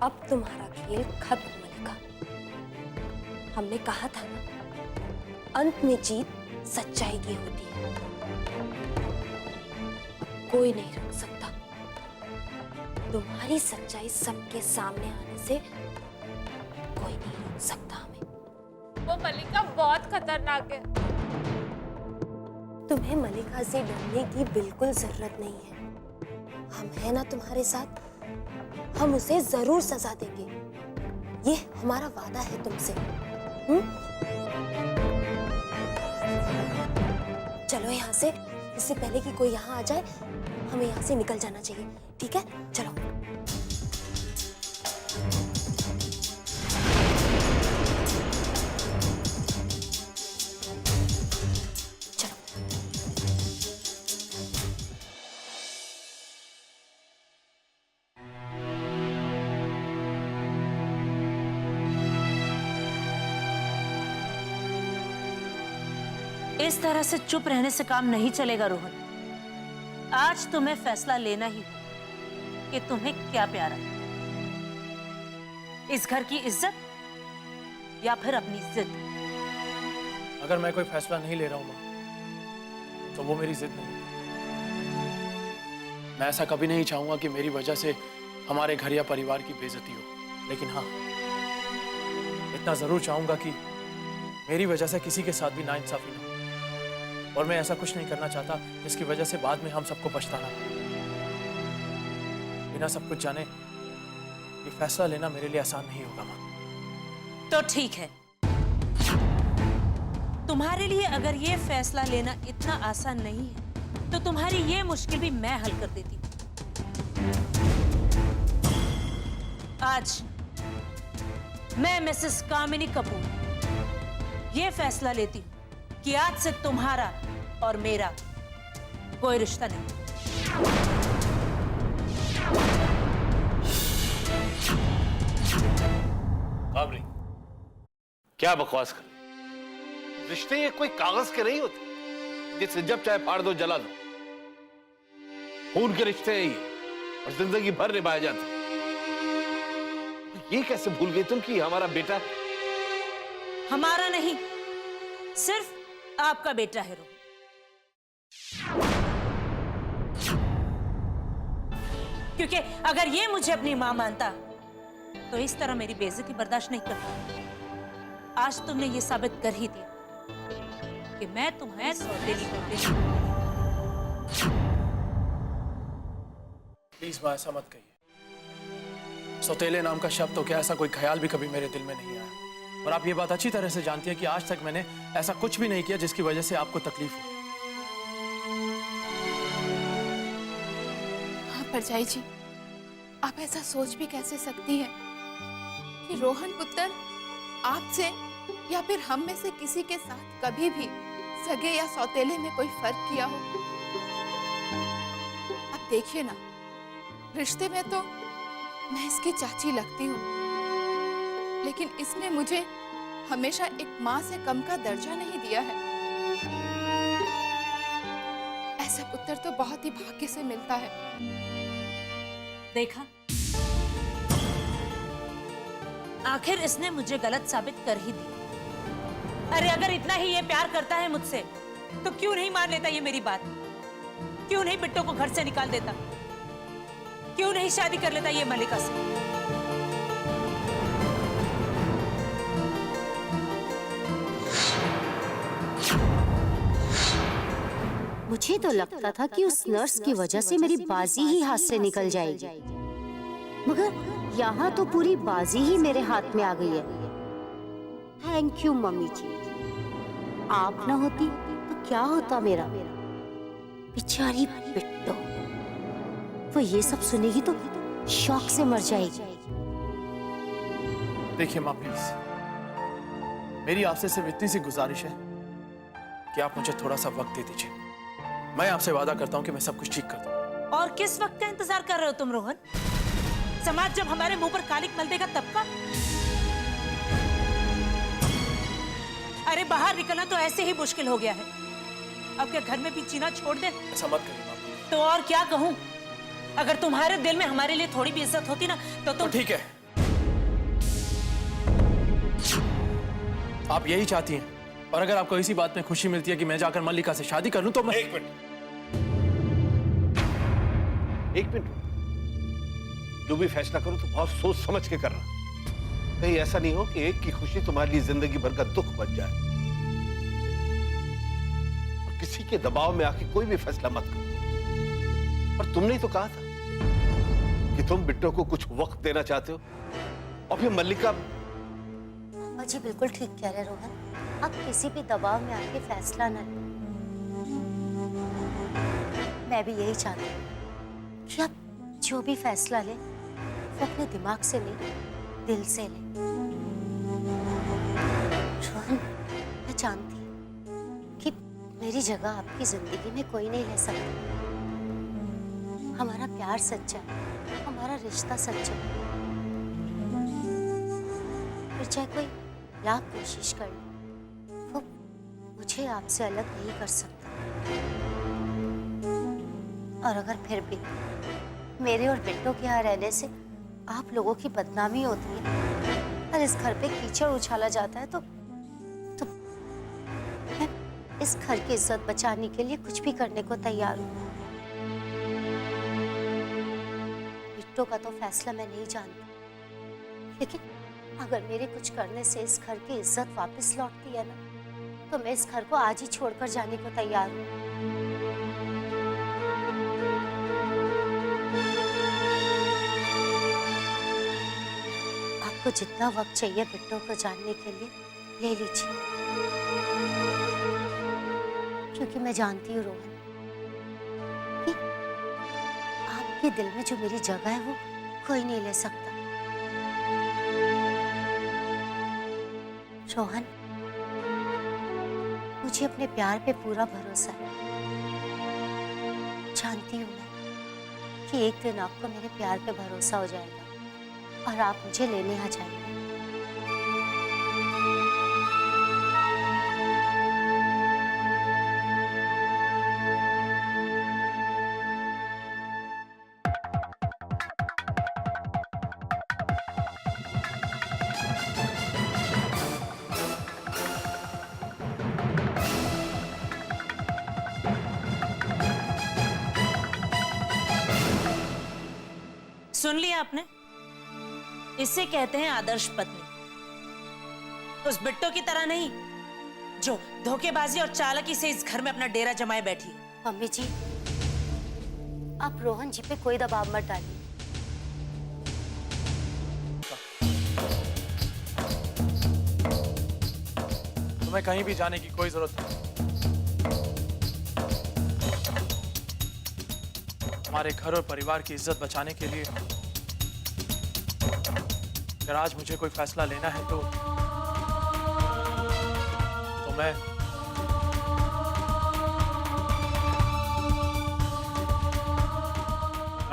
अब तुम्हारा खेल खत्म मलिका। हमने कहा था ना, अंत में जीत सच्चाई की होती है। कोई नहीं रोक सकता। तुम्हारी सच्चाई सबके सामने आने से कोई नहीं रोक सकता हमें। वो मलिका बहुत खतरनाक है। तुम्हें मलिका से डरने की बिल्कुल जरूरत नहीं है। हम हैं ना तुम्हारे साथ। हम उसे जरूर सजा देंगे। ये हमारा वादा है तुमसे। चलो यहाँ से, इससे पहले कि कोई यहाँ आ जाए, हमें यहाँ से निकल जाना चाहिए। ठीक है, चलो। इस तरह से चुप रहने से काम नहीं चलेगा रोहन। आज तुम्हें फैसला लेना ही कि तुम्हें क्या प्यारा है, इस घर की इज्जत या फिर अपनी जिद। अगर मैं कोई फैसला नहीं ले रहा हूं मां, तो वो मेरी जिद नहीं। मैं ऐसा कभी नहीं चाहूंगा कि मेरी वजह से हमारे घर या परिवार की बेइज्जती हो, लेकिन हाँ, इतना जरूर चाहूंगा कि मेरी वजह से किसी के साथ भी नाइंसाफी ना हो। और मैं ऐसा कुछ नहीं करना चाहता जिसकी वजह से बाद में हम सबको पछताना पड़े। बिना सब कुछ जाने ये फैसला लेना मेरे लिए आसान नहीं होगा मां। तो ठीक है, तुम्हारे लिए अगर ये फैसला लेना इतना आसान नहीं है, तो तुम्हारी ये मुश्किल भी मैं हल कर देती हूं। आज मैं मिसेस कामिनी कपूर ये फैसला लेती हूं कि आज से तुम्हारा और मेरा कोई रिश्ता नहीं। कामनी, क्या बकवास कर? रिश्ते ये कोई कागज के नहीं होते जिससे जब चाहे फाड़ दो, जला दो। खून के रिश्ते हैं ये, और जिंदगी भर निभाए जाते हैं। ये कैसे भूल गई तुम कि हमारा बेटा? हमारा नहीं, सिर्फ आपका बेटा है रोहन। क्योंकि अगर ये मुझे अपनी मां मानता तो इस तरह मेरी बेइज्जती बर्दाश्त नहीं करता। आज तुमने ये साबित कर ही दिया कि मैं तुम्हें सौतेली बेटी। प्लीज मां, ऐसा मत कहिए। सौतेले नाम का शब्द तो क्या, ऐसा कोई ख्याल भी कभी मेरे दिल में नहीं आया। और आप ये बात अच्छी तरह से जानती हैं कि आज तक मैंने ऐसा कुछ भी नहीं किया जिसकी वजह से आपको तकलीफ हो। हाँ परजाई जी, आप ऐसा सोच भी कैसे सकती हैं कि रोहन पुत्र आपसे या फिर हम में से किसी के साथ कभी भी सगे या सौतेले में कोई फर्क किया हो। अब देखिए ना, रिश्ते में तो मैं इसकी चाची लगती हूँ, लेकिन इसने मुझे हमेशा एक माँ से कम का दर्जा नहीं दिया है। ऐसा पुत्र तो बहुत ही भाग्य से मिलता है। देखा, आखिर इसने मुझे गलत साबित कर ही दिया। अरे अगर इतना ही ये प्यार करता है मुझसे, तो क्यों नहीं मान लेता ये मेरी बात? क्यों नहीं बिट्टो को घर से निकाल देता? क्यों नहीं शादी कर लेता ये मलिका से? मुझे तो लगता था कि उस नर्स की वजह से मेरी बाजी ही हाथ से निकल जाएगी, मगर यहाँ तो पूरी बाजी ही मेरे हाथ में आ गई है। थैंक यू मम्मी जी, आप ना होती तो क्या होता मेरा। बेचारी बिट्टो, वो ये सब सुनेगी तो शौक से मर जाएगी। देखिए माँ, प्लीज मेरी आपसे सिर्फ इतनी सी गुजारिश है कि आप मुझे थोड़ा सा वक्त दे दीजिए। मैं आपसे वादा करता हूं कि मैं सब कुछ ठीक कर दूंगा। और किस वक्त का इंतजार कर रहे हो तुम रोहन? समाज जब हमारे मुंह पर कालिक मल देगा तब का? अरे बाहर निकलना तो ऐसे ही मुश्किल हो गया है, अब क्या घर में भी जीना छोड़ दे? ऐसा मत करिए माँ। तो और क्या कहूं? अगर तुम्हारे दिल में हमारे लिए थोड़ी भी इज्जत होती ना तो तो ठीक है, आप यही चाहती हैं। और अगर आपको इसी बात में खुशी मिलती है कि मैं जाकर मल्लिका से शादी कर लूं तो मैं... एक मिनट, एक मिनट। जो भी फैसला करो तो बहुत सोच समझ के करना। कहीं ऐसा नहीं हो कि एक की खुशी तुम्हारे लिए जिंदगी भर का दुख बन जाए। और किसी के दबाव में आके कोई भी फैसला मत करो। और तुमने ही तो कहा था कि तुम बिट्टो को कुछ वक्त देना चाहते हो, और फिर मल्लिका... मामा जी बिल्कुल ठीक कह रहे रोहन, आप किसी भी दबाव में आके फैसला न लें। मैं भी यही चाहती हूँ कि आप जो भी फैसला लें वो अपने दिमाग से लें, दिल से लें। रोहन, मैं जानती हूँ कि मेरी जगह आपकी जिंदगी में कोई नहीं ले सकता। हमारा प्यार सच्चा है, हमारा रिश्ता सच्चा है। फिर चाहे कोई लाख कोशिश कर ले, वो मुझे आपसे अलग नहीं कर सकता। और अगर फिर भी मेरे और बिट्टो के यहाँ रहने से आप लोगों की बदनामी होती है और इस घर पे कीचड़ उछाला जाता है तो मैं इस घर की इज्जत बचाने के लिए कुछ भी करने को तैयार हूँ। बिट्टो का तो फैसला मैं नहीं जानती, लेकिन अगर मेरे कुछ करने से इस घर की इज्जत वापस लौटती है ना, तो मैं इस घर को आज ही छोड़कर जाने को तैयार हूँ। आपको जितना वक्त चाहिए बिट्टो को जानने के लिए ले लीजिए, क्योंकि मैं जानती हूँ रोहन कि आपके दिल में जो मेरी जगह है वो कोई नहीं ले सकता। रोहन, मुझे अपने प्यार पे पूरा भरोसा है। जानती हूँ मैं कि एक दिन आपको मेरे प्यार पे भरोसा हो जाएगा और आप मुझे लेने आ जाएंगे। सुन लिया आपने? इसे कहते हैं आदर्श पत्नी। उस बिट्टो की तरह नहीं जो धोखेबाजी और चालाकी से इस घर में अपना डेरा जमाए बैठी है। मम्मी जी, आप रोहन जी पे कोई दबाव मत डालिए। तुम्हें कहीं भी जाने की कोई जरूरत नहीं। हमारे घर और परिवार की इज्जत बचाने के लिए अगर आज मुझे कोई फैसला लेना है तो मैं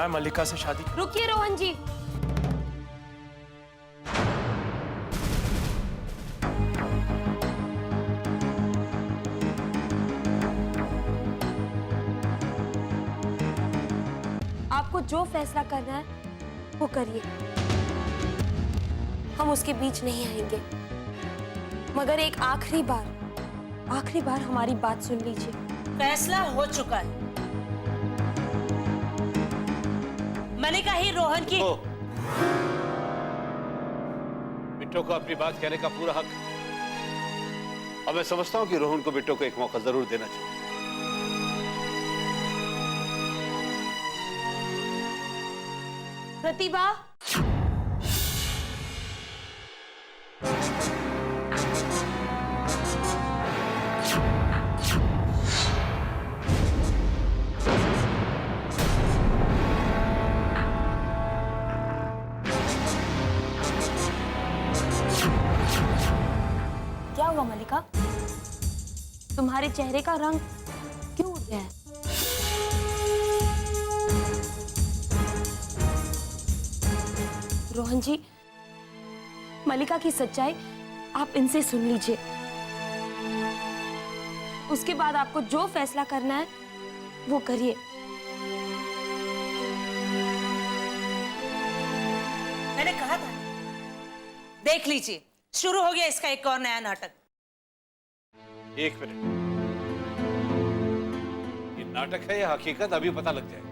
मल्लिका से शादी करूं। रुकिए रोहन जी, आपको जो फैसला करना है वो करिए, हम उसके बीच नहीं आएंगे। मगर एक आखिरी बार हमारी बात सुन लीजिए। फैसला हो चुका है। मल्लिका ही रोहन की... बिट्टो को अपनी बात कहने का पूरा हक है। और मैं समझता हूं कि रोहन को बिट्टो को एक मौका जरूर देना चाहिए। प्रतिभा, क्या हुआ मल्लिका? तुम्हारे चेहरे का रंग क्यों उड़ गया है? रोहन जी, मल्लिका की सच्चाई आप इनसे सुन लीजिए। उसके बाद आपको जो फैसला करना है वो करिए। मैंने कहा था। देख लीजिए, शुरू हो गया इसका एक और नया नाटक। एक मिनट, ये नाटक है या हकीकत अभी पता लग जाएगा।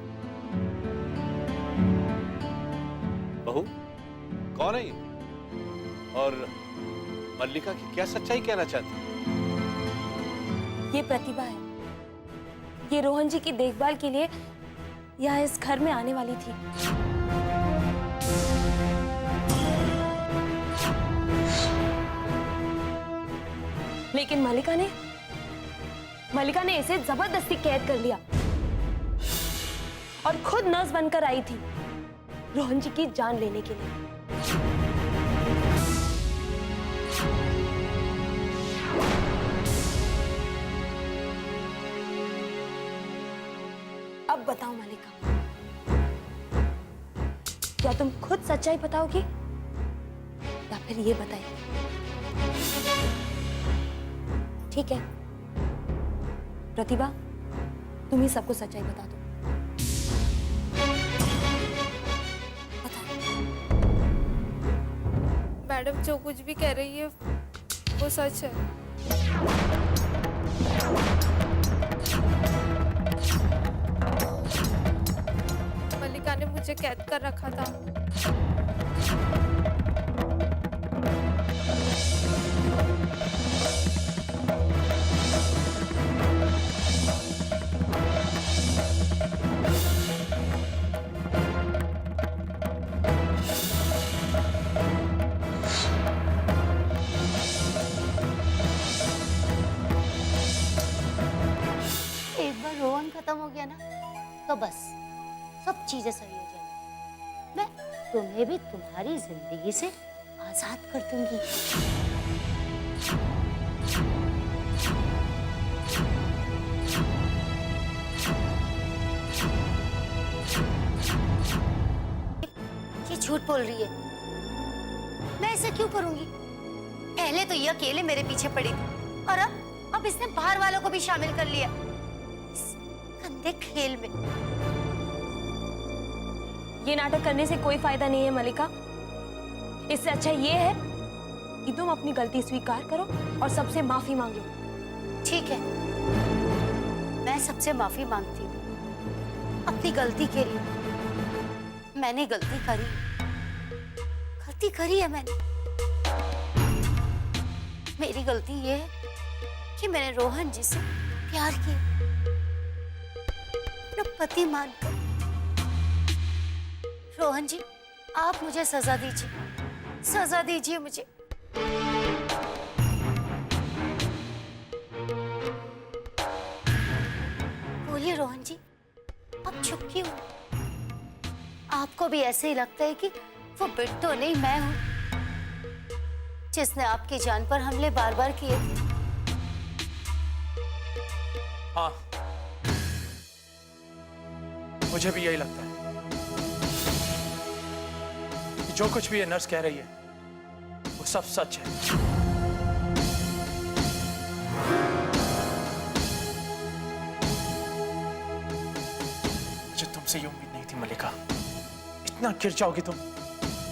बहू, कौन है ये? और मल्लिका की क्या सच्चाई कहना चाहती है? ये प्रतिभा है। ये रोहन जी की देखभाल के लिए यहाँ इस घर में आने वाली थी। लेकिन मल्लिका ने इसे जबरदस्ती कैद कर लिया और खुद नर्स बनकर आई थी रोहन जी की जान लेने के लिए। अब बताओ मल्लिका, क्या तुम खुद सच्चाई बताओगी या फिर ये बताएगी? ठीक है प्रतिभा, तुम ही सबको सच्चाई बता दो। मैडम जो कुछ भी कह रही है वो सच है। मल्लिका ने मुझे कैद कर रखा था। एक बार रोहन खत्म हो गया ना तो बस सब चीजें सही हो जाएंगी। मैं तुम्हें भी तुम्हारी जिंदगी से आजाद कर दूंगी। ये झूठ बोल रही है। मैं ऐसा क्यों करूंगी? पहले तो ये अकेले मेरे पीछे पड़ी थी और अब इसने बाहर वालों को भी शामिल कर लिया इस गंदे खेल में। ये नाटक करने से कोई फायदा नहीं है मल्लिका। इससे अच्छा ये है कि तुम अपनी गलती स्वीकार करो और सबसे माफी मांग लो। ठीक है, मैं सबसे माफी मांगती हूँ अपनी गलती के लिए। मैंने गलती करी है मैंने। मेरी गलती ये है कि मैंने रोहन जी से प्यार किया, अपना पति मानकर। रोहन जी, आप मुझे सजा दीजिए मुझे। बोलिए रोहन जी, आप चुप क्यों? आपको भी ऐसे ही लगता है कि वो बिट्टो नहीं मैं हूं जिसने आपकी जान पर हमले बार बार किए थे? हाँ, मुझे भी यही लगता है कि जो कुछ भी ये नर्स कह रही है वो सब सच है। मुझे तुमसे ये उम्मीद नहीं थी मल्लिका, इतना गिर जाओगी तुम।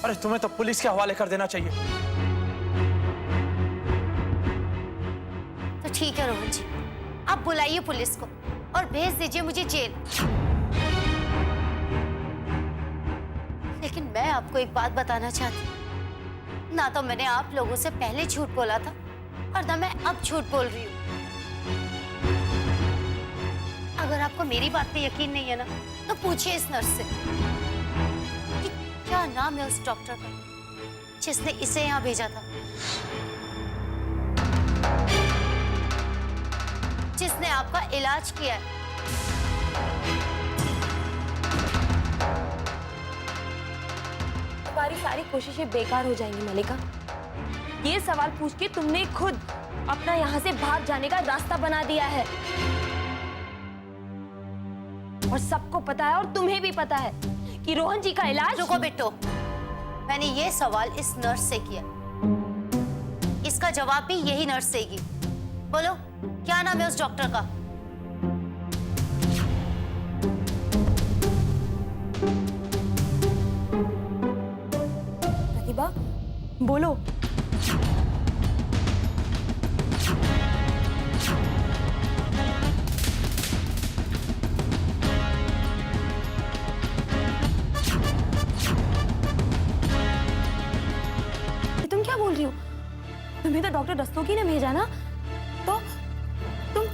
अरे तुम्हें तो पुलिस के हवाले कर देना चाहिए। तो ठीक है रोहन जी, आप बुलाइए पुलिस को और भेज दीजिए मुझे जेल। लेकिन मैं आपको एक बात बताना चाहती हूँ, ना तो मैंने आप लोगों से पहले झूठ बोला था और ना मैं अब झूठ बोल रही हूँ। अगर आपको मेरी बात पे यकीन नहीं है ना, तो पूछिए इस नर्स से कि क्या नाम है उस डॉक्टर का जिसने इसे यहाँ भेजा था, जिसने आपका इलाज किया है। तुम्हारी सारी कोशिशें बेकार हो जाएंगी मल्लिका। ये सवाल पूछ के तुमने खुद अपना यहाँ से भाग जाने का रास्ता बना दिया है और सबको पता है और तुम्हें भी पता है कि रोहन जी का इलाज। रुको बिट्टो, मैंने ये सवाल इस नर्स से किया, इसका जवाब भी यही नर्स देगी। बोलो, क्या नाम है उस डॉक्टर का? बाबा बोलो। तुम क्या बोल रही हो? तुम्हें तो डॉक्टर दस्तोगी ने भेजा ना, तो तुम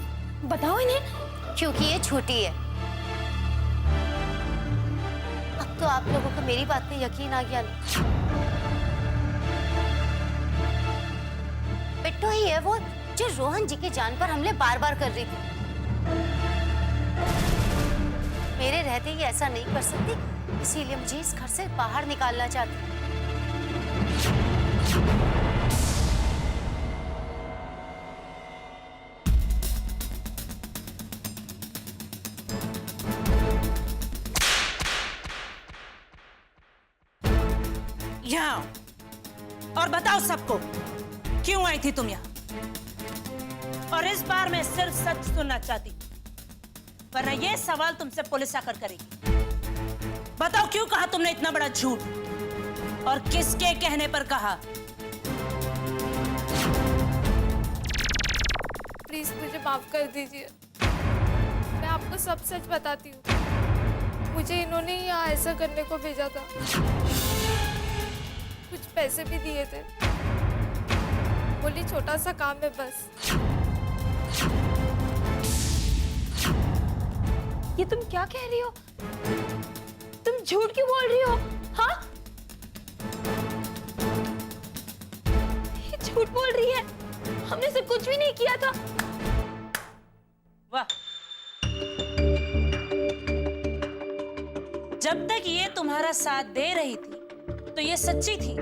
बताओ इन्हें। क्योंकि ये छोटी है। अब तो आप लोगों को मेरी बात पे यकीन आ गया ना। बिट्टू ही है वो जो रोहन जी की जान पर हमले बार बार कर रही थी। मेरे रहते ही ऐसा नहीं कर सकती, इसीलिए मुझे इस घर से बाहर निकालना चाहती। यहाँ और बताओ सबको, क्यों आई थी तुम यहाँ? और इस बार मैं सिर्फ सच सुनना चाहती, वरना ये सवाल तुमसे पुलिस आकर करेगी। बताओ क्यों कहा तुमने इतना बड़ा झूठ, और किसके कहने पर कहा? प्लीज मुझे माफ कर दीजिए, मैं आपको सब सच बताती हूँ। मुझे इन्होंने यहाँ ऐसा करने को भेजा था, कुछ पैसे भी दिए थे, बोली छोटा सा काम है बस। ये तुम क्या कह रही हो? तुम झूठ क्यों बोल रही हो? हाँ, ये झूठ बोल रही है, हमने से कुछ भी नहीं किया था। वाह, जब तक ये तुम्हारा साथ दे रही थी तो ये सच्ची थी,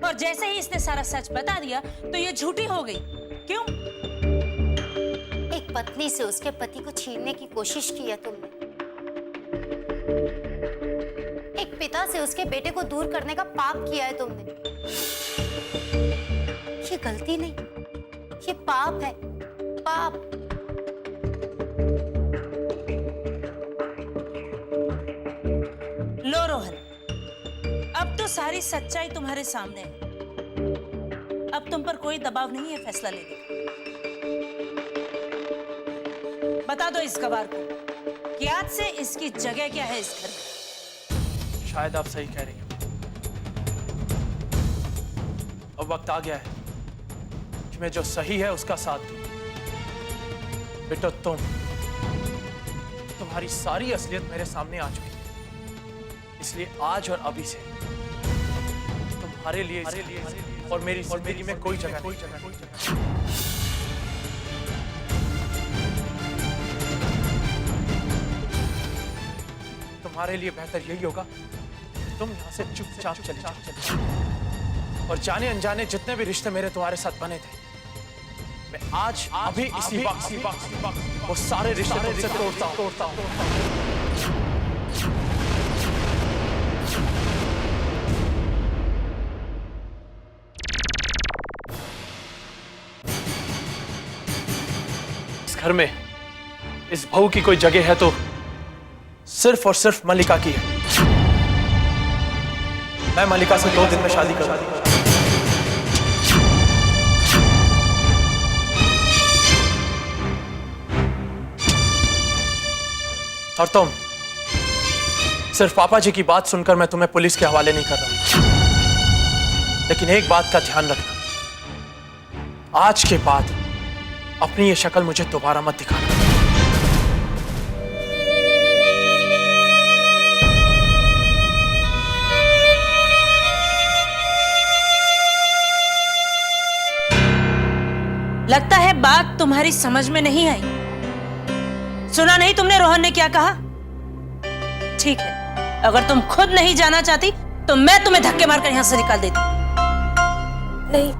और जैसे ही इसने सारा सच बता दिया तो ये झूठी हो गई। क्यों? एक पत्नी से उसके पति को छीनने की कोशिश की है तुमने। एक पिता से उसके बेटे को दूर करने का पाप किया है तुमने। ये गलती नहीं, ये पाप है, पाप। लो रोहन, अब तो सारी सच्चाई तुम्हारे सामने है। अब तुम पर कोई दबाव नहीं है फैसला लेने का। बता दो इस गवार को कि आज से इसकी जगह क्या है इस घर में। शायद आप सही कह रही हैं। अब वक्त आ गया है कि मैं जो सही है उसका साथ दूं। बेटा तुम्हारी सारी असलियत मेरे सामने आ चुकी है, इसलिए आज और अभी से तुम्हारे लिए और मेरी जिंदगी में कोई जगह नहीं। तुम्हारे लिए बेहतर यही होगा तुम यहाँ से चुपचाप चले जाओ, और जाने अनजाने जितने भी रिश्ते मेरे तुम्हारे साथ बने थे, मैं आज अभी इसी वक्त वो सारे रिश्ते तुमसे तोड़ता हूँ। इस घर में इस बहू की कोई जगह है तो सिर्फ और सिर्फ मल्लिका की है। मैं मल्लिका से 2 दिन में शादी करूंगा। और तुम सिर्फ पापा जी की बात सुनकर मैं तुम्हें पुलिस के हवाले नहीं कर रहा, लेकिन एक बात का ध्यान रखना, आज के बाद अपनी ये शक्ल मुझे दोबारा मत दिखाना। लगता है बात तुम्हारी समझ में नहीं आई। सुना नहीं तुमने रोहन ने क्या कहा? ठीक है, अगर तुम खुद नहीं जाना चाहती तो मैं तुम्हें धक्के मारकर यहां से निकाल देती। नहीं,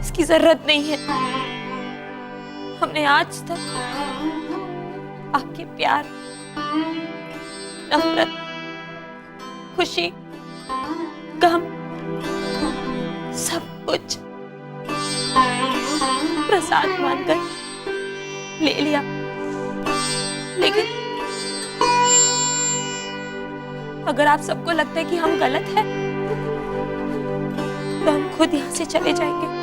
इसकी जरूरत नहीं है। हमने आज तक आपके प्यार, नफरत, खुशी, गम, सब कुछ प्रसाद मानकर ले लिया, लेकिन अगर आप सबको लगता है कि हम गलत हैं, तो हम खुद यहाँ से चले जाएंगे।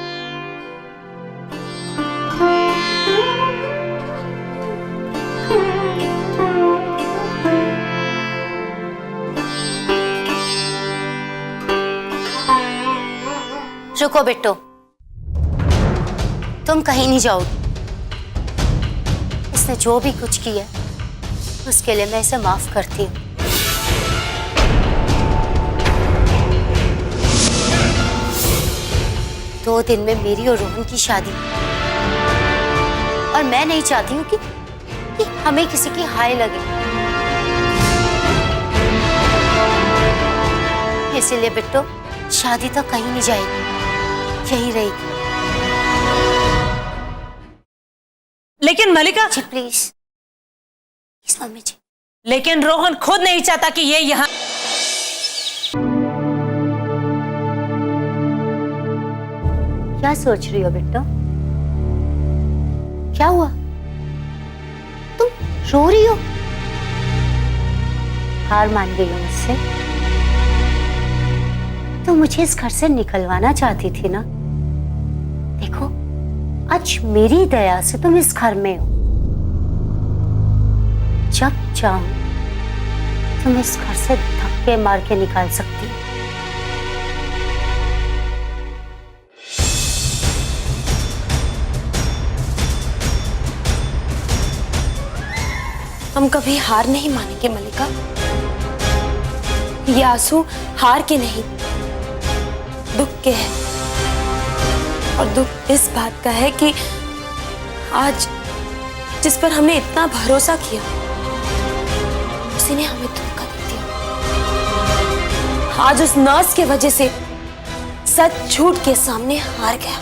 रुको बिट्टो, तुम कहीं नहीं जाओगे। इसने जो भी कुछ किया उसके लिए मैं इसे माफ करती हूँ। दो दिन में मेरी और रोहन की शादी, और मैं नहीं चाहती हूँ कि हमें किसी की हाय लगे। इसीलिए बिट्टो शादी तो कहीं नहीं जाएगी, यही रहेगी। लेकिन मलिका जी प्लीज, मम्मी जी। लेकिन रोहन खुद नहीं चाहता कि ये यहाँ। क्या सोच रही हो बिट्टो? क्या हुआ? तुम रो रही हो? हार मान गई हो मुझसे? तो मुझे इस घर से निकलवाना चाहती थी ना? देखो, आज मेरी दया से तुम इस घर में हो। जब चाहो तुम इस घर से धक्के मार के निकाल सकती हो। हम कभी हार नहीं मानेंगे मलिका। ये आंसू हार के नहीं, दुख के हैं। और दुख इस बात का है कि आज जिस पर हमने इतना भरोसा किया, उसी ने हमें धोखा दे दिया। आज उस नर्स के वजह से सच झूठ के सामने हार गया।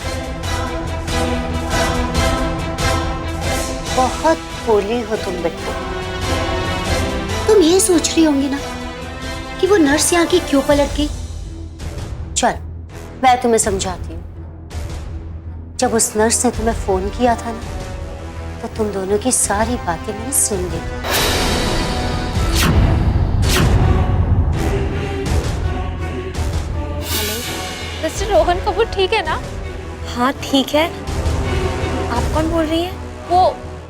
बहुत भोली हो तुम बेटा। तुम ये सोच रही होंगी ना कि वो नर्स यहाँ की क्यों पलट गई। चल, मैं तुम्हें समझाती हूँ। जब उस नर्स ने तुम्हें फोन किया था ना, तो तुम दोनों की सारी बातें मैंने सुन ली। मिस्टर रोहन कपूर ठीक है ना? हाँ ठीक है। आप कौन बोल रही है?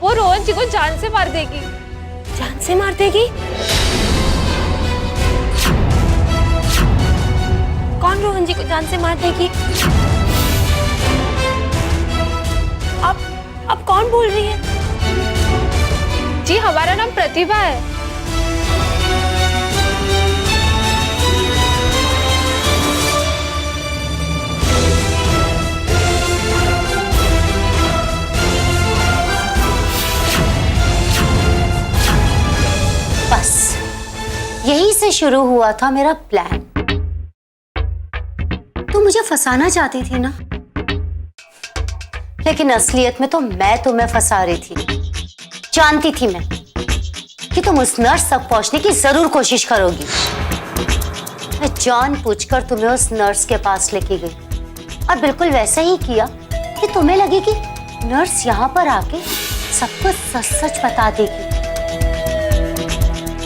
वो रोहन जी को जान से मार देगी। जान से मार देगी? कौन रोहन जी को जान से मार देगी? आप कौन बोल रही है? जी हमारा नाम प्रतिभा है। बस यही से शुरू हुआ था मेरा प्लान। तुम मुझे फंसाना चाहती थी ना, लेकिन असलियत में तो मैं तुम्हें फंसा रही थी। जानती थी मैं कि तुम उस नर्स तक पहुंचने की जरूर कोशिश करोगी। मैं जानबूझकर तुम्हें उस नर्स के पास लेके गई, और बिल्कुल वैसा ही किया कि तुम्हें लगे कि नर्स यहाँ पर आके सब कुछ सच सच बता देगी।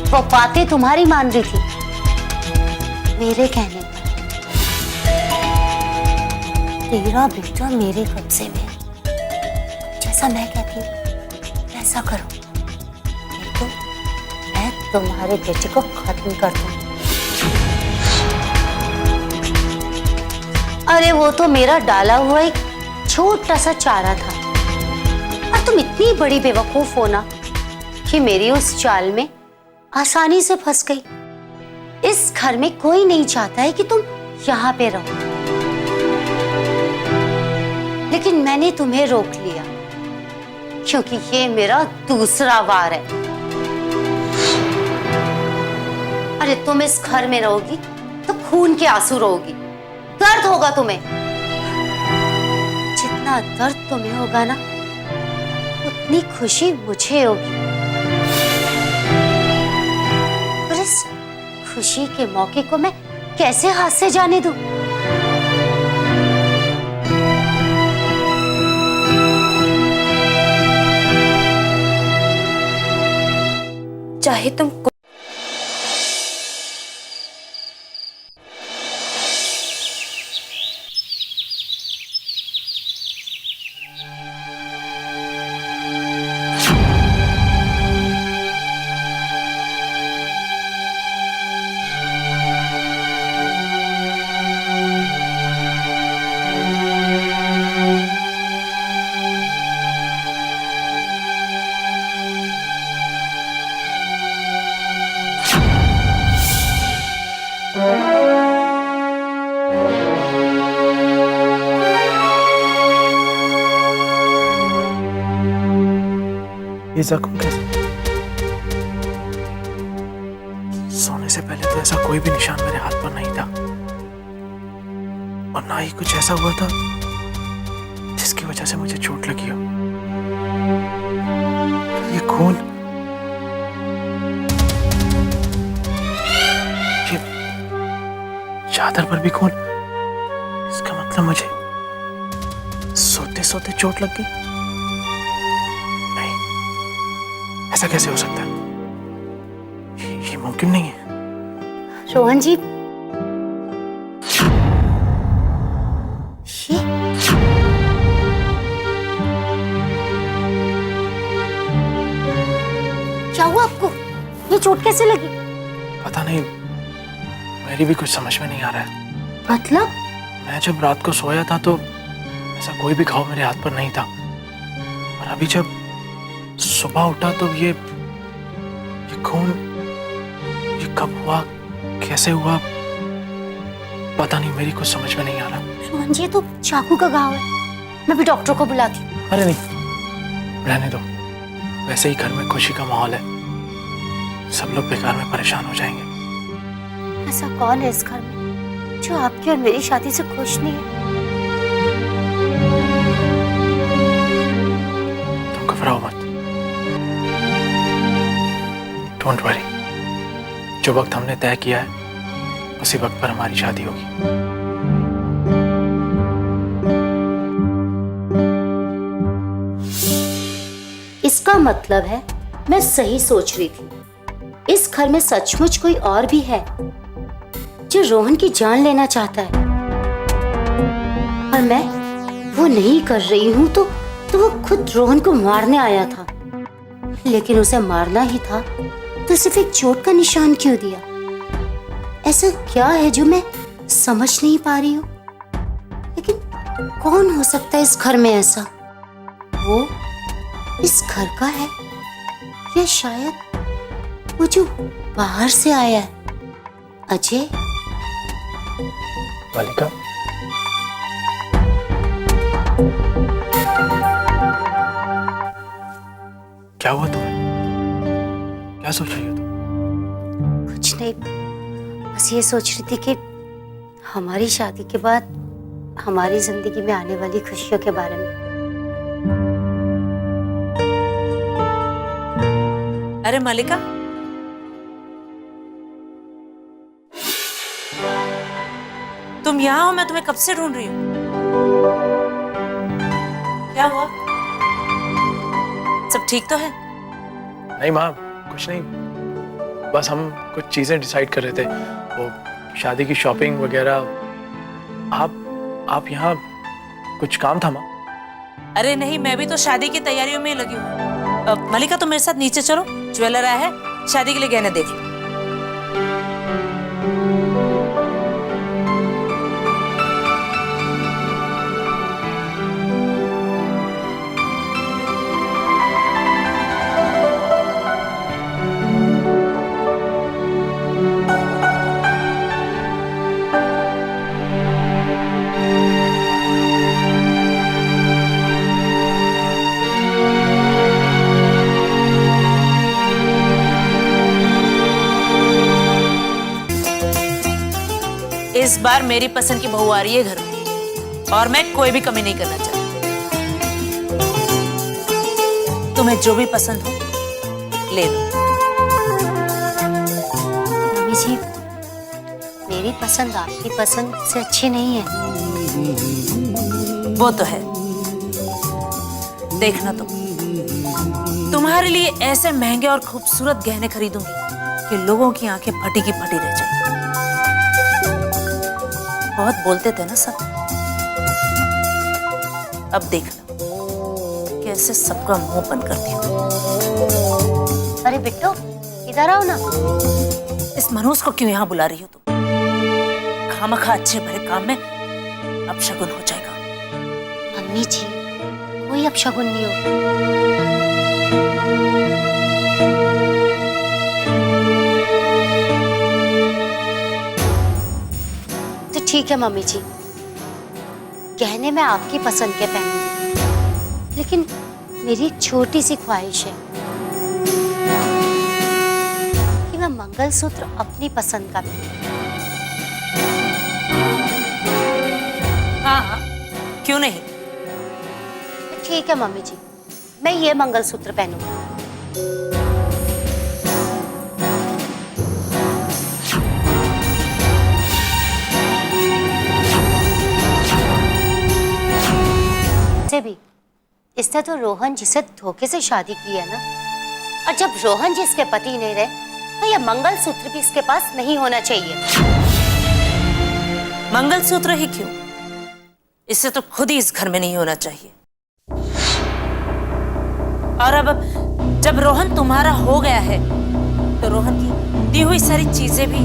वो बातें तुम्हारी मान रही थी मेरे कहने पर। तेरा बेटा मेरे कब्जे में, जैसा मैं कहती हूँ वैसा करो, नहीं तो मैं तुम्हारे बेटे को खत्म कर दूँ। अरे वो तो मेरा डाला हुआ एक छोटा सा चारा था, और तुम इतनी बड़ी बेवकूफ हो ना कि मेरी उस चाल में आसानी से फंस गई। इस घर में कोई नहीं चाहता है कि तुम यहाँ पे रहो, लेकिन मैंने तुम्हें रोक लिया क्योंकि ये मेरा दूसरा वार है। अरे तुम इस घर में रहोगी तो खून के आंसू रोगी, दर्द होगा तुम्हें। जितना दर्द तुम्हें होगा ना, उतनी खुशी मुझे होगी। और इस खुशी के मौके को मैं कैसे हाथ से जाने दूं? चाहे तुम ये जख्म कैसे? सोने से पहले तो ऐसा कोई भी निशान मेरे हाथ पर नहीं था, और ना ही कुछ ऐसा हुआ था जिसकी वजह से मुझे चोट लगी हो। ये खून, ये चादर पर भी खून, इसका मतलब मुझे सोते सोते चोट लग गई। नहीं, ऐसा कैसे हो सकता है? ये मुमकिन नहीं है। रोहन जी, ये क्या हुआ आपको? ये चोट कैसे लगी? पता नहीं, मेरी भी कुछ समझ में नहीं आ रहा है। मतलब? मैं जब रात को सोया था तो ऐसा कोई भी घाव मेरे हाथ पर नहीं था, और अभी जब सुबह उठा तो ये खून, ये कब हुआ, कैसे हुआ, पता नहीं, मेरी कुछ समझ में नहीं आ रहा। रोहन जी, ये तो चाकू का घाव है। मैं भी डॉक्टर को बुलाती हूँ। अरे नहीं, रहने दो। वैसे ही घर में खुशी का माहौल है, सब लोग बेकार में परेशान हो जाएंगे। ऐसा कौन है इस घर में जो आपकी और मेरी शादी से खुश नहीं है? तुम घबराओ मत, डोंट वरी। जो वक्त हमने तय किया है उसी वक्त पर हमारी शादी होगी। इसका मतलब है मैं सही सोच रही थी। इस घर में सचमुच कोई और भी है जो रोहन की जान लेना चाहता है, और मैं वो नहीं कर रही हूं तो वो खुद रोहन को मारने आया था। लेकिन उसे मारना ही था तो सिर्फ एक चोट का निशान क्यों दिया? ऐसा क्या है जो मैं समझ नहीं पा रही हूँ? लेकिन कौन हो सकता है इस घर में ऐसा? वो इस घर का है, या शायद वो जो बाहर से आया है, अजय? मालिका, क्या हुआ तुम्हें? क्या सोच रही हो तुम? कुछ नहीं, बस ये सोच रही थी कि हमारी शादी के बाद हमारी जिंदगी में आने वाली खुशियों के बारे में। अरे मालिका, तुम यहाँ हो? मैं तुम्हें कब से ढूंढ रही हूँ। क्या हुआ? सब ठीक तो है? नहीं माँ, कुछ नहीं, बस हम कुछ चीजें डिसाइड कर रहे थे, वो शादी की शॉपिंग वगैरह। आप यहाँ, कुछ काम था माँ? अरे नहीं, मैं भी तो शादी की तैयारियों में लगी हूँ। मालिका, तुम मेरे साथ नीचे चलो, ज्वेलर आया है, शादी के लिए गहने देख लो। इस बार मेरी पसंद की बहू आ रही है घर में, और मैं कोई भी कमी नहीं करना चाहती। तुम्हें जो भी पसंद हो ले लो। मम्मी जी, मेरी पसंद आपकी पसंद से अच्छी नहीं है। वो तो है, देखना तुम्हारे लिए ऐसे महंगे और खूबसूरत गहने खरीदूंगी कि लोगों की आंखें फटी की फटी रह जाएंगी। बहुत बोलते थे ना सब, अब देखना कैसे सबका मुंह बंद करती हूँ। अरे बिट्टू, इधर आओ ना। इस मनोज को क्यों यहाँ बुला रही हो तुम? खामखा अच्छे भरे काम में अपशगुन हो जाएगा। मम्मी जी, कोई अपशगुन नहीं हो। तो ठीक है मम्मी जी, गहने मैं आपकी पसंद के पहनूंगी, लेकिन मेरी एक छोटी सी ख्वाहिश है। मंगलसूत्र अपनी पसंद का पहनो। हाँ हाँ, क्यों नहीं। ठीक है मम्मी जी, मैं ये मंगलसूत्र पहनूंगी। से भी इसने तो रोहन जी से धोखे से शादी की है ना, और जब रोहन जी इसके पति नहीं रहे तो ये मंगलसूत्र भी इसके पास नहीं होना चाहिए। मंगलसूत्र ही क्यों, इससे तो खुद ही इस घर में नहीं होना चाहिए। और अब जब रोहन तुम्हारा हो गया है तो रोहन की दी हुई सारी चीजें भी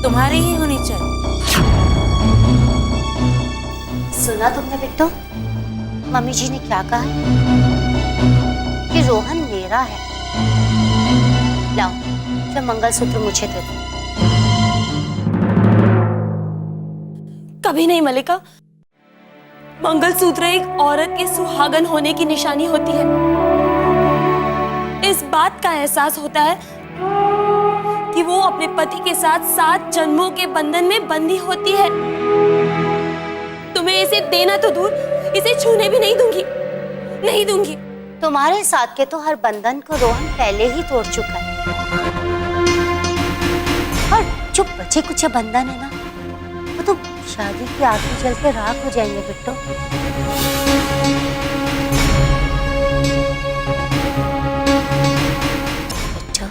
तुम्हारी ही होनी चाहिए। सुना तुमने बिट्टू, मम्मी जी ने क्या कहा है कि रोहन मेरा है। लाओ ये मंगलसूत्र मुझे दे दो। कभी नहीं मलिका, मंगलसूत्र एक औरत के सुहागन होने की निशानी होती है। इस बात का एहसास होता है कि वो अपने पति के साथ 7 जन्मों के बंधन में बंधी होती है। तुम्हें इसे देना तो दूर, इसे छूने भी नहीं दूंगी, नहीं दूंगी। तुम्हारे साथ के तो हर बंधन को रोहन पहले ही तोड़ चुका है, और जो बचे कुछ बंधन है ना, वो तो शादी की आग में जल के राख हो जाएंगे बिट्टू। बिट्टू,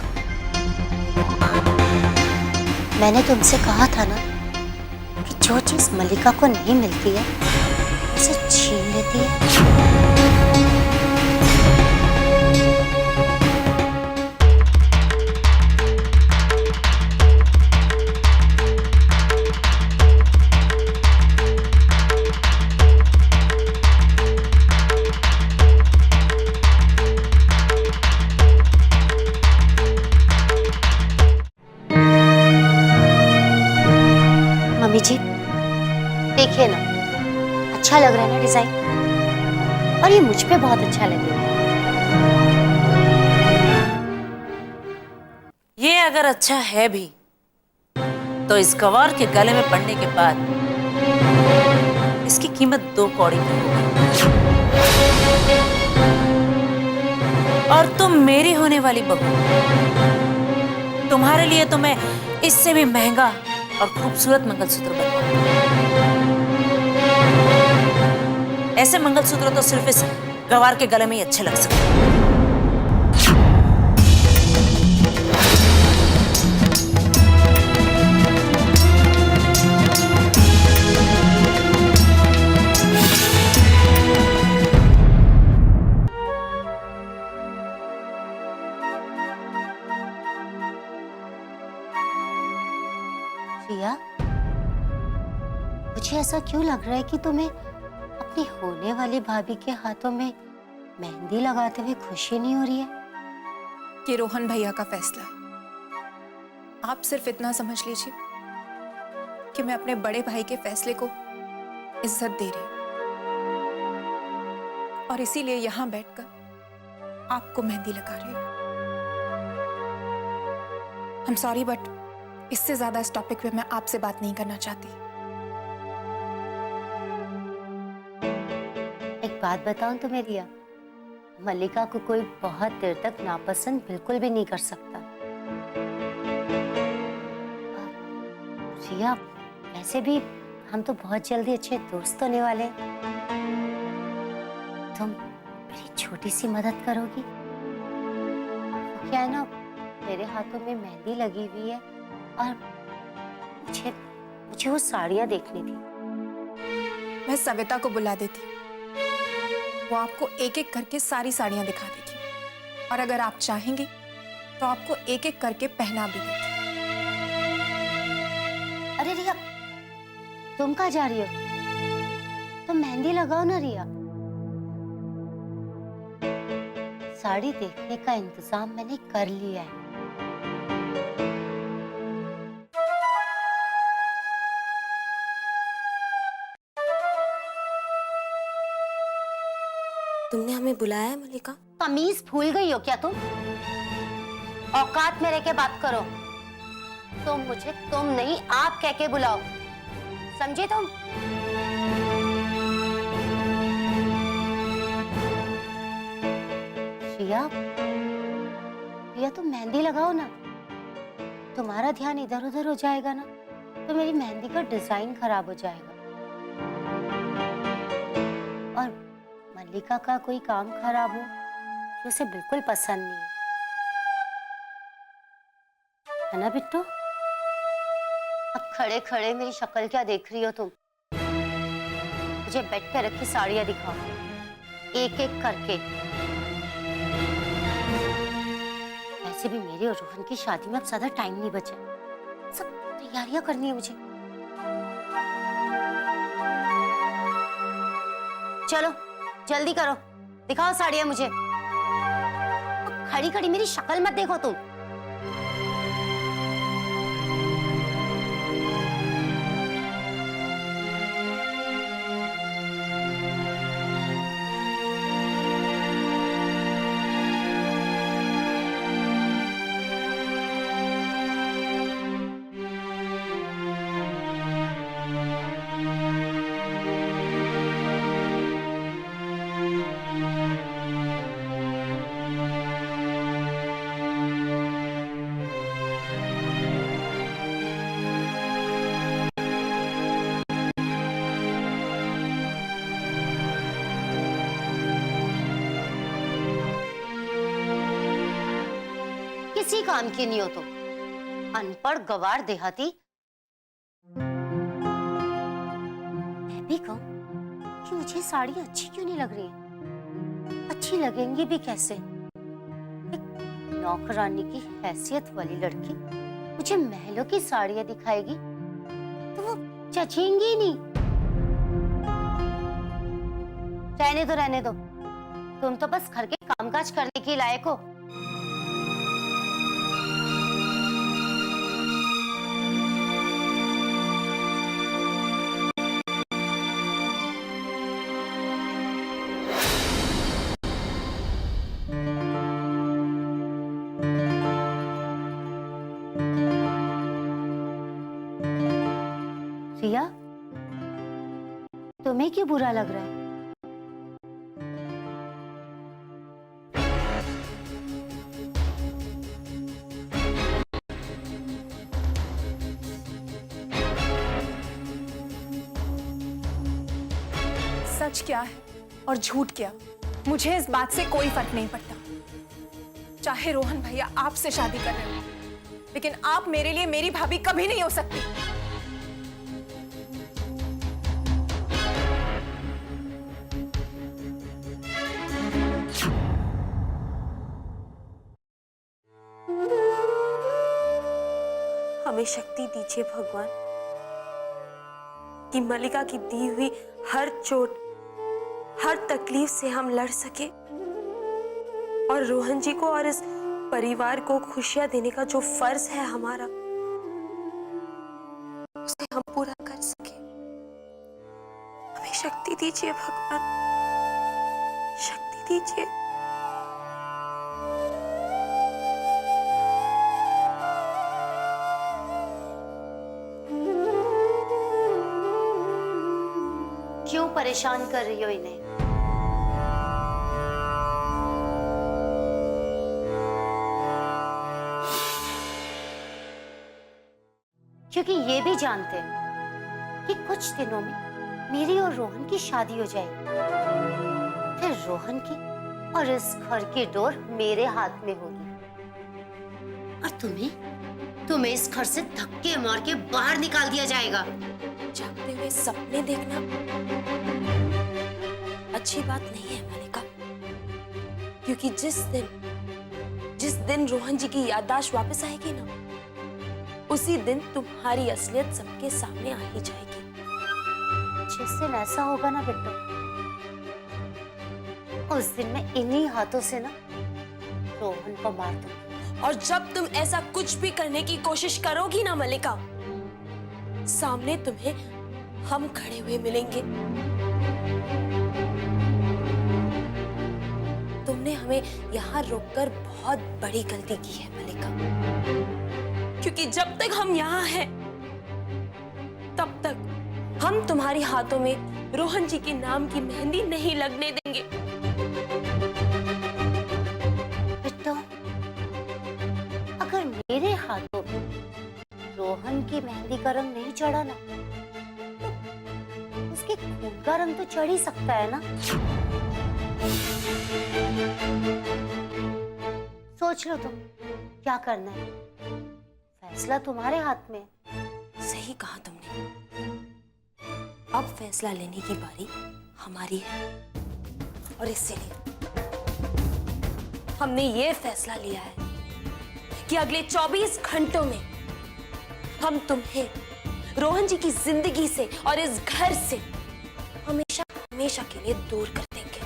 मैंने तुमसे कहा था ना कि जो चीज मल्लिका को नहीं मिलती है उसे छीन लेती है। मम्मी जी देखिए ना, अच्छा लग रहा है ना डिजाइन, और ये मुझ पे बहुत अच्छा लगेगा। ये अगर अच्छा है भी तो इस गवार के गले में पड़ने के बाद इसकी कीमत 2 कौड़ी की होगी। और तुम मेरी होने वाली बहू, तुम्हारे लिए तो मैं इससे भी महंगा और खूबसूरत मंगलसूत्र बनवाऊंगा। ऐसे मंगलसूत्र तो सिर्फ इस गवार के गले में ही अच्छे लग सकते हैं। रिया, मुझे ऐसा क्यों लग रहा है कि तुम्हें अपनी होने वाली भाभी के हाथों में मेहंदी लगाते हुए खुशी नहीं हो रही है? ये रोहन भैया का फैसला है। आप सिर्फ इतना समझ लीजिए कि मैं अपने बड़े भाई के फैसले को इज्जत दे रही हूं, और इसीलिए यहां बैठकर आपको मेहंदी लगा रही हूं। I'm sorry, बट इससे ज्यादा इस टॉपिक पे मैं आपसे बात नहीं करना चाहती। एक बात बताऊं तुम्हें रिया, मल्लिका को कोई बहुत देर तक नापसंद बिल्कुल भी नहीं कर सकता। रिया, वैसे भी हम तो बहुत जल्दी अच्छे दोस्त होने वाले हैं। तुम मेरी छोटी सी मदद करोगी? वो क्या है ना, मेरे हाथों में मेहंदी लगी हुई है और मुझे वो साड़ियाँ देखनी थी। मैं सविता को बुला देती, वो आपको एक एक करके सारी साड़ियां दिखा देगी, और अगर आप चाहेंगी तो आपको एक एक करके पहना भी देगी। अरे रिया, तुम कहाँ जा रही हो? तुम मेहंदी लगाओ ना रिया। साड़ी देखने का इंतजाम मैंने कर लिया है। तुमने हमें बुलाया है मलिका? तमीज भूल गई हो क्या तुम? औकात में रह के बात करो। तुम मुझे तुम नहीं आप कह के बुलाओ, समझे तुम? रिया, रिया तुम मेहंदी लगाओ ना। तुम्हारा ध्यान इधर उधर हो जाएगा ना तो मेरी मेहंदी का डिजाइन खराब हो जाएगा। और मल्लिका का कोई काम खराब हो तो उसे बिल्कुल पसंद नहीं है ना बिट्टू? अब खड़े खड़े मेरी शक्ल क्या देख रही हो तुम? मुझे बेड पे रखी साड़ियां दिखाओ, एक एक करके। वैसे भी मेरी और रोहन की शादी में अब ज्यादा टाइम नहीं बचा, सब तैयारियां करनी है मुझे। चलो जल्दी करो, दिखाओ साड़ियां मुझे। खड़ी खड़ी मेरी शक्ल मत देखो तुम। किसी काम की नहीं हो तुम, अनपढ़ गवार देहाती। मैं भी कहूं कि मुझे साड़ी अच्छी क्यों नहीं लग रही है? अच्छी लगेंगी भी कैसे? एक नौकरानी की हैसियत वाली लड़की मुझे महलों की साड़ियां दिखाएगी तो वो जचेंगी ही नहीं। रहने दो, तुम तो बस घर के कामकाज करने के लायक हो। रिया, तुम्हें क्यों बुरा लग रहा है? सच क्या है और झूठ क्या, मुझे इस बात से कोई फर्क नहीं पड़ता। चाहे रोहन भैया आपसे शादी कर रहे हो, लेकिन आप मेरे लिए मेरी भाभी कभी नहीं हो सकती। हमें शक्ति दीजिए भगवान कि मल्लिका की दी हुई हर चोट, हर तकलीफ से हम लड़ सके और रोहन जी को और इस परिवार को खुशियां देने का जो फर्ज है हमारा, उसे हम पूरा कर सके। हमें शक्ति दीजिए भगवान, शक्ति दीजिए। क्यों परेशान कर रही हो इन्हें? क्योंकि ये भी जानते हैं कि कुछ दिनों में मेरी और रोहन की शादी हो जाएगी, फिर रोहन की और इस घर की डोर मेरे हाथ में होगी। और तुम्हें इस घर से धक्के मार के बाहर निकाल दिया जाएगा। जागते हुए सपने देखना अच्छी बात नहीं है मल्लिका, क्योंकि जिस दिन रोहन जी की याददाश्त वापस आएगी ना, उसी दिन तुम्हारी असलियत सबके सामने आ ही जाएगी। जिस दिन ऐसा होगा ना बिट्टू, उस दिन मैं इन्हीं हाथों से ना रोहन को मार दूंगी। और जब तुम ऐसा कुछ भी करने की कोशिश करोगी ना मल्लिका, सामने तुम्हें हम खड़े हुए मिलेंगे। तुमने हमें यहाँ रोककर बहुत बड़ी गलती की है मल्लिका। क्योंकि जब तक हम यहाँ हैं, तब तक हम तुम्हारे हाथों में रोहन जी के नाम की मेहंदी नहीं लगने देंगे। बिट्टू, अगर मेरे हाथों में रोहन की मेहंदी का रंग नहीं चढ़ा ना, तो उसके खून का रंग तो चढ़ ही सकता है ना। सोच लो तुम क्या करना है, फैसला तुम्हारे हाथ में। सही कहा तुमने। अब फैसला लेने की बारी हमारी है, और इसीलिए हमने ये फैसला लिया है कि अगले 24 घंटों में हम तुम्हें रोहन जी की जिंदगी से और इस घर से हमेशा हमेशा के लिए दूर कर देंगे।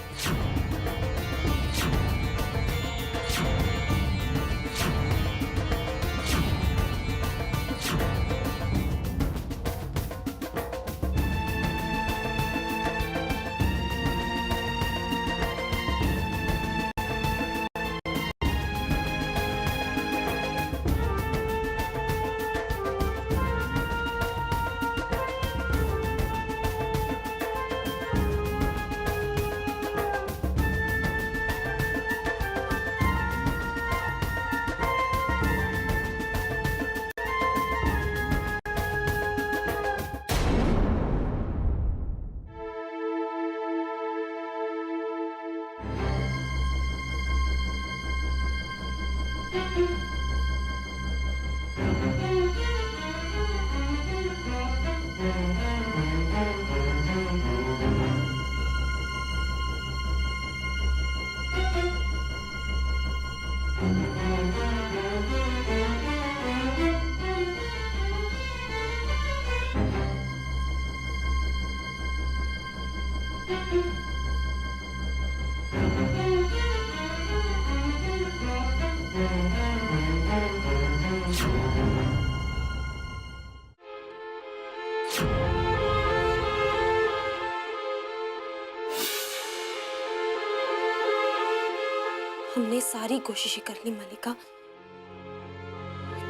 हमने सारी कोशिशें कर ली मलिका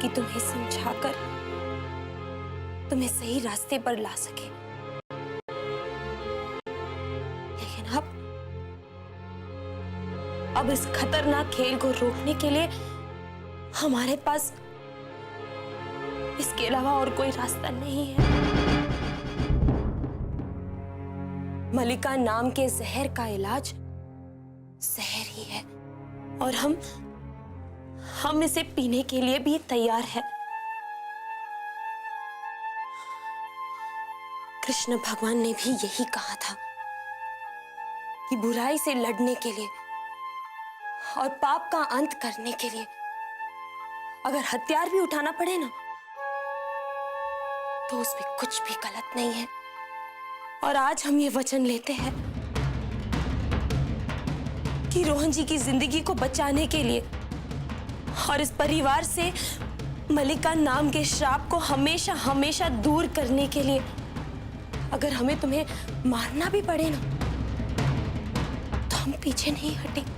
कि तुम्हें समझाकर तुम्हें सही रास्ते पर ला सके, लेकिन अब इस खतरनाक खेल को रोकने के लिए हमारे पास इसके अलावा और कोई रास्ता नहीं है। मलिका नाम के जहर का इलाज जहर ही है, और हम इसे पीने के लिए भी तैयार हैं। कृष्ण भगवान ने भी यही कहा था कि बुराई से लड़ने के लिए और पाप का अंत करने के लिए अगर हथियार भी उठाना पड़े ना, तो उसमें कुछ भी गलत नहीं है। और आज हम ये वचन लेते हैं कि रोहन जी की जिंदगी को बचाने के लिए और इस परिवार से मलिका नाम के श्राप को हमेशा हमेशा दूर करने के लिए अगर हमें तुम्हें मारना भी पड़े ना, तो हम पीछे नहीं हटेंगे।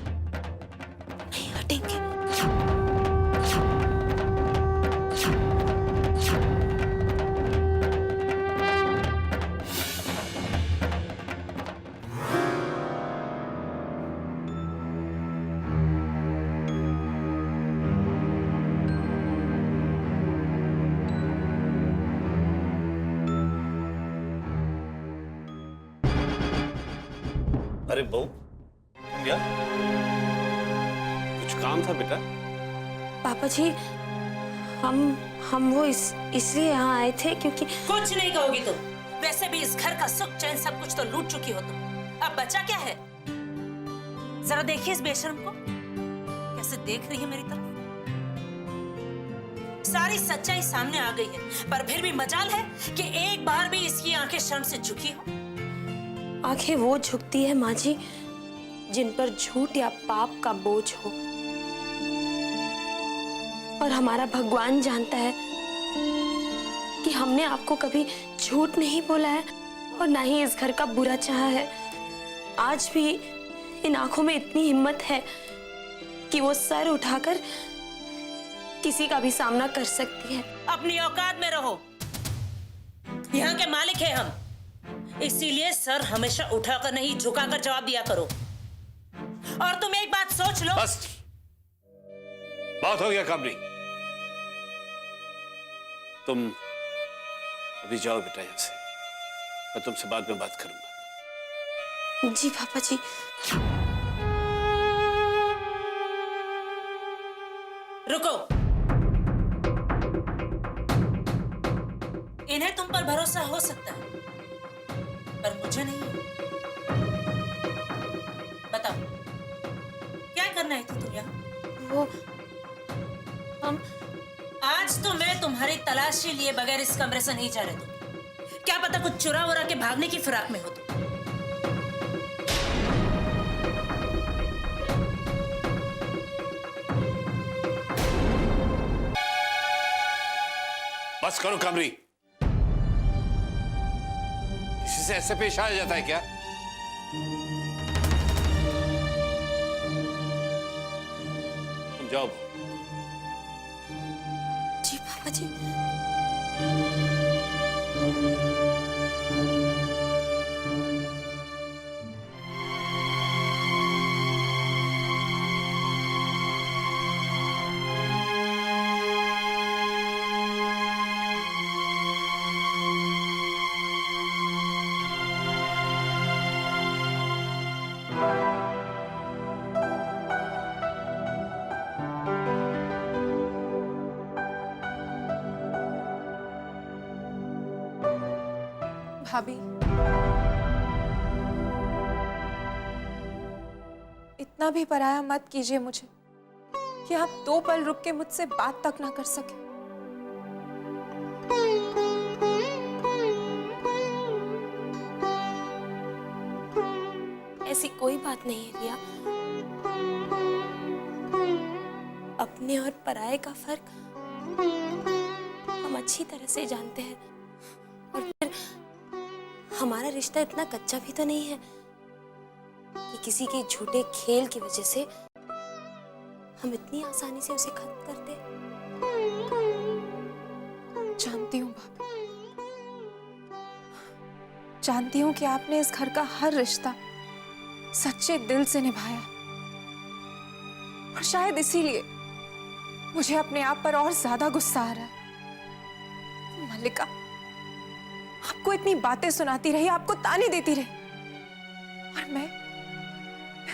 अरे बहू, तुम क्या? कुछ काम था बेटा? पापा जी, हम वो इसलिए यहाँ आए थे क्योंकि कुछ नहीं कहोगी तुम। वैसे भी इस घर का सुख चैन सब कुछ तो लूट चुकी हो तुम। अब बचा क्या है? जरा देखिए इस बेशर्म को, कैसे देख रही है मेरी तरफ। सारी सच्चाई सामने आ गई है, पर फिर भी मजाल है कि एक बार भी इसकी आंखें शर्म से झुकी हो। आंखें वो झुकती है माँ जी जिन पर झूठ या पाप का बोझ हो, और हमारा भगवान जानता है कि हमने आपको कभी झूठ नहीं बोला है और ना ही इस घर का बुरा चाहा है। आज भी इन आंखों में इतनी हिम्मत है कि वो सर उठाकर किसी का भी सामना कर सकती है। अपनी औकात में रहो। यहाँ के मालिक हैं हम, इसीलिए सर हमेशा उठाकर नहीं झुकाकर जवाब दिया करो। और तुम एक बात सोच लो। बस, बात हो गया कामनी। तुम अभी जाओ बेटा यहाँ से, मैं तुमसे बाद में बात करूंगा। जी पापा जी। रुको, इन्हें तुम पर भरोसा हो सकता है, पर मुझे नहीं। बताओ, क्या करना है तुम यहाँ? वो हम आज तो मैं तुम्हारी तलाशी लिए बगैर इस कमरे से नहीं जा रहे तुम। क्या पता कुछ चुरा वुरा के भागने की फिराक में हो तुम। बस करो कामनी, किसी से ऐसे पेश आया जाता है क्या? तुम जाओ। जी पापा जी। भाभी, इतना भी पराया मत कीजिए मुझे कि आप 2 पल रुक के मुझसे बात तक ना कर सके। ऐसी कोई बात नहीं है रिया। अपने और पराये का फर्क हम अच्छी तरह से जानते हैं। और फिर हमारा रिश्ता इतना कच्चा भी तो नहीं है कि किसी के झूठे खेल की वजह से हम इतनी आसानी से उसे खत्म कर दें। जानती हूँ भाभी, जानती हूँ कि आपने इस घर का हर रिश्ता सच्चे दिल से निभाया, और शायद इसीलिए मुझे अपने आप पर और ज्यादा गुस्सा आ रहा है। मल्लिका आपको इतनी बातें सुनाती रही, आपको ताने देती रही, और मैं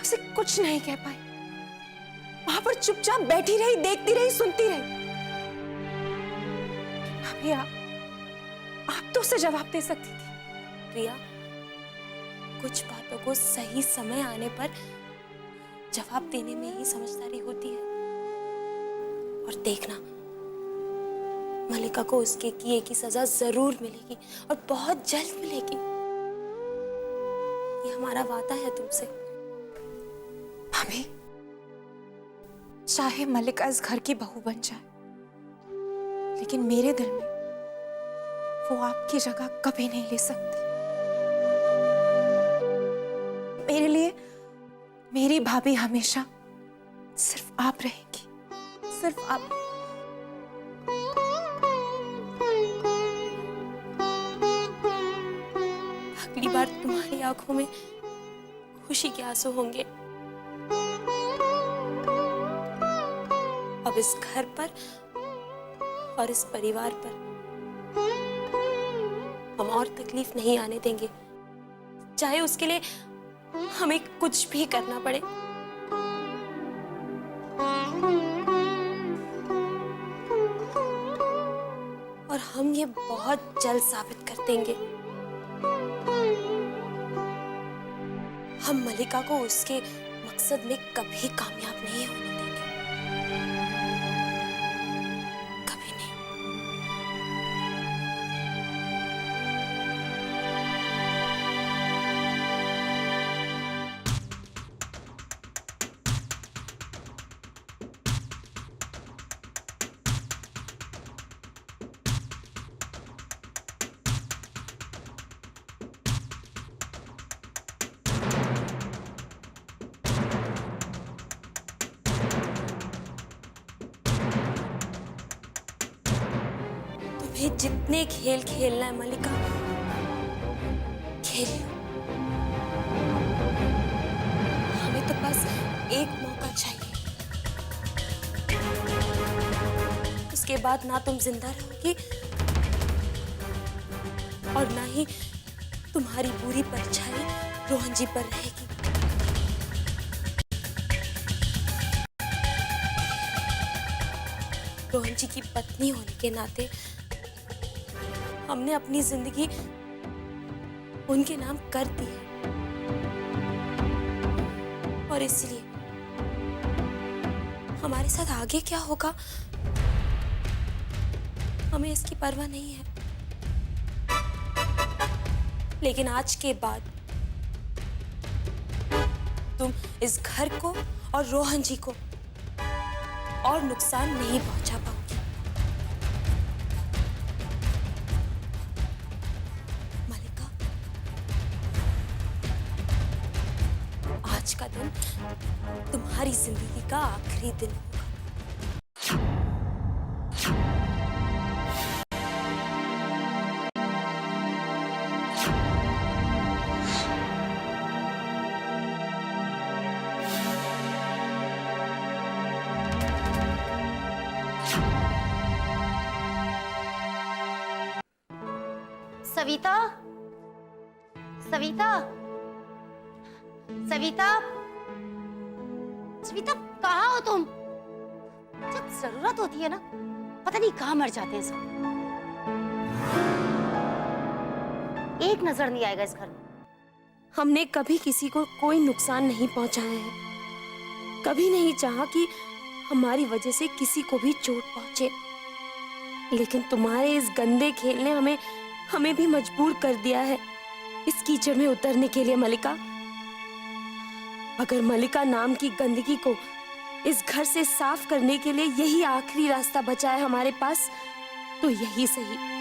उसे कुछ नहीं कह पाई। वहां पर चुपचाप बैठी रही, देखती रही, सुनती रही। भाभी आप तो उसे जवाब दे सकती थी। रिया, कुछ बातों को सही समय आने पर जवाब देने में ही समझदारी होती है। और देखना, मल्लिका को उसके किए की सजा जरूर मिलेगी, और बहुत जल्द मिलेगी। ये हमारा वादा है तुमसे। भाभी, चाहे मल्लिका इस घर की बहू बन जाए, लेकिन मेरे दिल में वो आपकी जगह कभी नहीं ले सकती। मेरे लिए मेरी भाभी हमेशा सिर्फ आप रहेंगी, सिर्फ आप। अगली बार तुम्हारी आंखों में खुशी के आंसू होंगे। अब इस घर पर और इस परिवार पर हम और तकलीफ नहीं आने देंगे, चाहे उसके लिए हमें कुछ भी करना पड़े। और हम ये बहुत जल्द साबित कर देंगे। हम मल्लिका को उसके मकसद में कभी कामयाब नहीं होने देंगे, कभी नहीं। तुम्हें जितने खेल खेलना है मलिका, खेल लो। हमें तो बस एक मौका चाहिए। उसके बाद ना तुम जिंदा रहोगी और ना ही तुम्हारी बुरी परछाई रोहन जी पर रहेगी। रोहन जी की पत्नी होने के नाते हमने अपनी जिंदगी उनके नाम कर दी है और इसलिए हमारे साथ आगे क्या होगा हमें इसकी परवाह नहीं है। लेकिन आज के बाद तुम इस घर को और रोहन जी को और नुकसान नहीं पहुंचा पाओगी। मलिका, आज का दिन तुम्हारी जिंदगी का आखिरी दिन होगा। सविता, सविता, सविता, सविता, कहाँ हो तुम? जब जरूरत होती है ना, पता नहीं कहाँ मर जाते हैं सब। एक नजर नहीं आएगा इस घर में। हमने कभी किसी को कोई नुकसान नहीं पहुंचाया है। कभी नहीं चाहा कि हमारी वजह से किसी को भी चोट पहुंचे। लेकिन तुम्हारे इस गंदे खेल ने हमें भी मजबूर कर दिया है इस कीचड़ में उतरने के लिए। मलिका, अगर मलिका नाम की गंदगी को इस घर से साफ करने के लिए यही आखिरी रास्ता बचा है हमारे पास, तो यही सही।